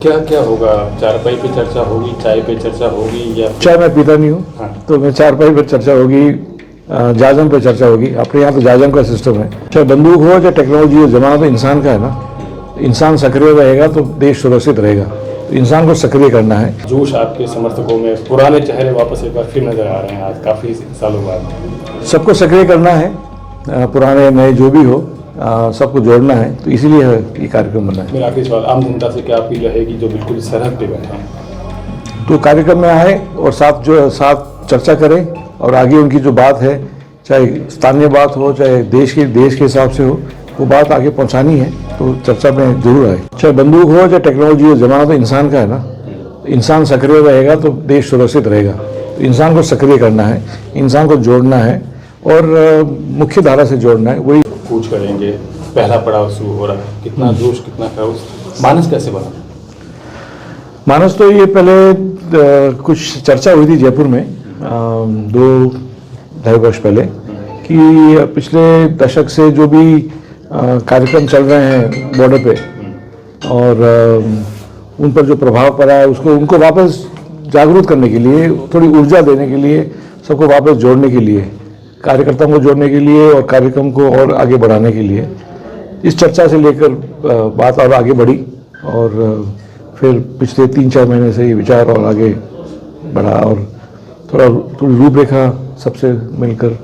क्या क्या होगा? चारपाई पे चर्चा होगी, चाय पे चर्चा होगी, या चाय मैं पीता नहीं हूँ। हाँ। तो मैं चारपाई पर चर्चा होगी, जाजम पे चर्चा होगी। अपने यहाँ तो जाजम का सिस्टम है। चाहे बंदूक हो चाहे टेक्नोलॉजी हो, जमाना तो इंसान का है ना। इंसान सक्रिय रहेगा तो देश सुरक्षित रहेगा। तो इंसान को सक्रिय करना है। जोश आपके समर्थकों में, पुराने चेहरे वापस एक बार फिर नजर आ रहे हैं आज काफी सालों बाद। सबको सक्रिय करना है, पुराने नए जो भी हो, सबको जोड़ना है। तो इसीलिए ये कार्यक्रम बना है। मेरा आखिरी सवाल, आम जनता से क्या अपील रहेगी जो बिल्कुल सरहद पे बैठे हैं? तो कार्यक्रम में आए और साथ चर्चा करें, और आगे उनकी जो बात है, चाहे स्थानीय बात हो चाहे देश के हिसाब से हो, वो बात आगे पहुंचानी है। तो चर्चा में जरूर आए। चाहे बंदूक हो चाहे टेक्नोलॉजी हो, जमाना तो इंसान का है ना। इंसान सक्रिय रहेगा तो देश सुरक्षित रहेगा। तो इंसान को सक्रिय करना है, इंसान को जोड़ना है, और मुख्य धारा से जोड़ना है। वही पूछ करेंगे। पहला पड़ाव शुरू हो रहा है, कितना जोश, कितना क्राउड, मानस कैसे बना? मानस तो ये पहले कुछ चर्चा हुई थी जयपुर में 2-2.5 वर्ष पहले, कि पिछले दशक से जो भी कार्यक्रम चल रहे हैं बॉर्डर पे, और उन पर जो प्रभाव पड़ा है, उसको उनको वापस जागरूक करने के लिए, थोड़ी ऊर्जा देने के लिए, सबको वापस जोड़ने के लिए, कार्यकर्ताओं को जोड़ने के लिए और कार्यक्रम को और आगे बढ़ाने के लिए, इस चर्चा से लेकर बात और आगे बढ़ी। और फिर पिछले 3-4 महीने से ये विचार और आगे बढ़ा, और थोड़ी रूपरेखा सबसे मिलकर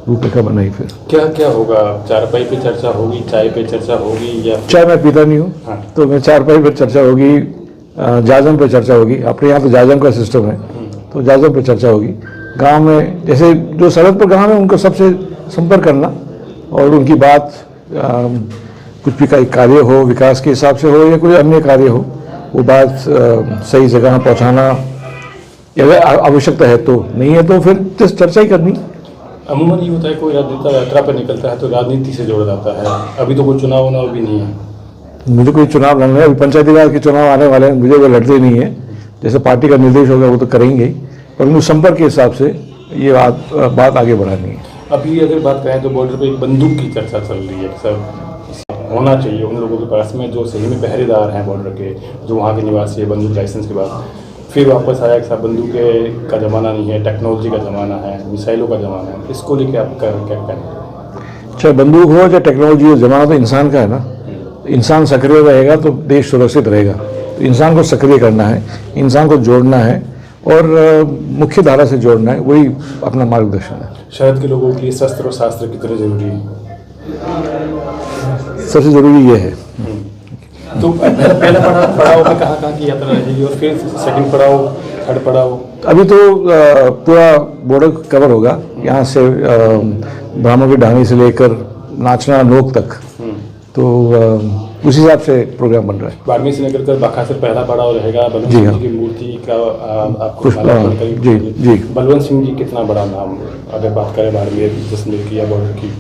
रूपरेखा बनाई। फिर क्या क्या होगा? चारपाई पे चर्चा होगी, चाय पे चर्चा होगी, या चाय मैं पीता नहीं हूँ। हाँ। तो मैं चारपाई पर चर्चा होगी, जाजम पे चर्चा होगी। अपने यहाँ तो जाजम का सिस्टम है। तो जाजम पे चर्चा होगी। गांव में जैसे जो सड़क पर गांव है, उनको सबसे संपर्क करना, और उनकी बात, कुछ भी कार्य हो, विकास के हिसाब से हो या कोई अन्य कार्य हो, वो बात सही जगह पहुंचाना, अगर आवश्यकता है तो, नहीं है तो फिर चर्चा ही करनी। अमूमन ये होता है, कोई राजनेता यात्रा पर निकलता है तो राजनीति से जोड़ जाता है। अभी तो कोई चुनाव भी नहीं है। मुझे कोई चुनाव लड़ना है, अभी पंचायती राज के चुनाव आने वाले हैं, मुझे वो लड़ते नहीं है। जैसे पार्टी का निर्देश होगा वो तो करेंगे ही, पर मुझे संपर्क के हिसाब से ये बात आगे बढ़ानी है। अभी अगर बात करें तो बॉर्डर पे एक बंदूक की चर्चा चल रही है। सर, होना चाहिए उन लोगों के पास में जो सही में पहरेदार हैं बॉर्डर के, जो वहाँ के निवासी है। बंदूक लाइसेंस के बाद फिर वापस आया कि साहब बंदूक का ज़माना नहीं है, टेक्नोलॉजी का ज़माना है, मिसाइलों का ज़माना है। इसको लेकर आप क्या कहें? चाहे बंदूक हो चाहे टेक्नोलॉजी हो, जमाना तो इंसान का है ना। इंसान सक्रिय रहेगा तो देश सुरक्षित रहेगा। तो इंसान को सक्रिय करना है, इंसान को जोड़ना है, और मुख्य धारा से जोड़ना है। वही अपना मार्गदर्शन है। शहर के लोगों के लिए शस्त्र और शास्त्र कितने जरूरी है? सबसे जरूरी ये है। तो पहला पड़ाव में कहाँ की यात्रा रहेगी, और फिर सेकंड पड़ाव, थर्ड पड़ाव? अभी तो पूरा बॉर्डर कवर होगा, यहाँ से ब्राह्मण की ढाणी से लेकर नाचना नोक तक। तो उस हिसाब से प्रोग्राम बन रहा है। बाड़मेर से लेकर कर बांका से पहला पड़ाव रहेगा। बलवंत सिंह जी की मूर्ति का आपको जी। बलवंत सिंह जी कितना बड़ा नाम, अगर बात करें बाड़मेर जैसलमेर की या बॉर्डर की?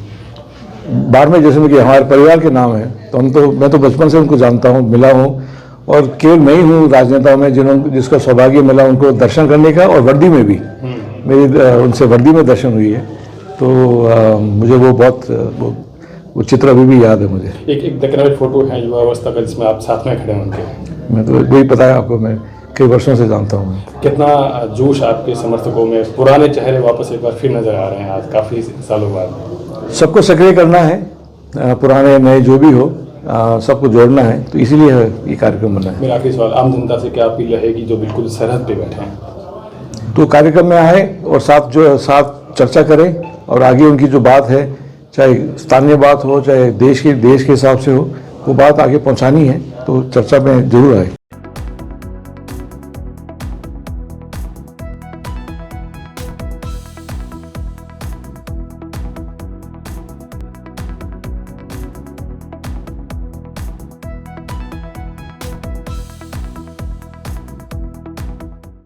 बाड़मेर जैसलमेर की हमारे परिवार के नाम है। तो मैं तो बचपन से उनको जानता हूँ, मिला हूँ, और केवल मैं ही हूँ राजनेताओं में जिसका सौभाग्य मिला उनको दर्शन करने का, और वर्दी में भी मेरी उनसे वर्दी में दर्शन हुई है। तो मुझे वो बहुत वो चित्र अभी भी याद है मुझे। एक दक्कन फोटो है युवावस्था का, जिसमें आप साथ में खड़े हैं उनके। मैं तो वही पता है आपको, मैं कई वर्षों से जानता हूँ। कितना जोश आपके समर्थकों में, पुराने चेहरे वापस एक बार फिर नजर आ रहे हैं आज काफी सालों बाद। सबको सक्रिय करना है, पुराने नए जो भी हो, सबको जोड़ना है। तो इसीलिए ये कार्यक्रम बना है। मेरा आखिरी सवाल, आम जनता से क्या अपील रहेगी जो बिल्कुल सरहद पे बैठे हैं? तो कार्यक्रम में आए और साथ चर्चा करें, और आगे उनकी जो बात है, चाहे स्थानीय बात हो चाहे देश के हिसाब से हो, वो बात आगे पहुंचानी है। तो चर्चा में जरूर आए।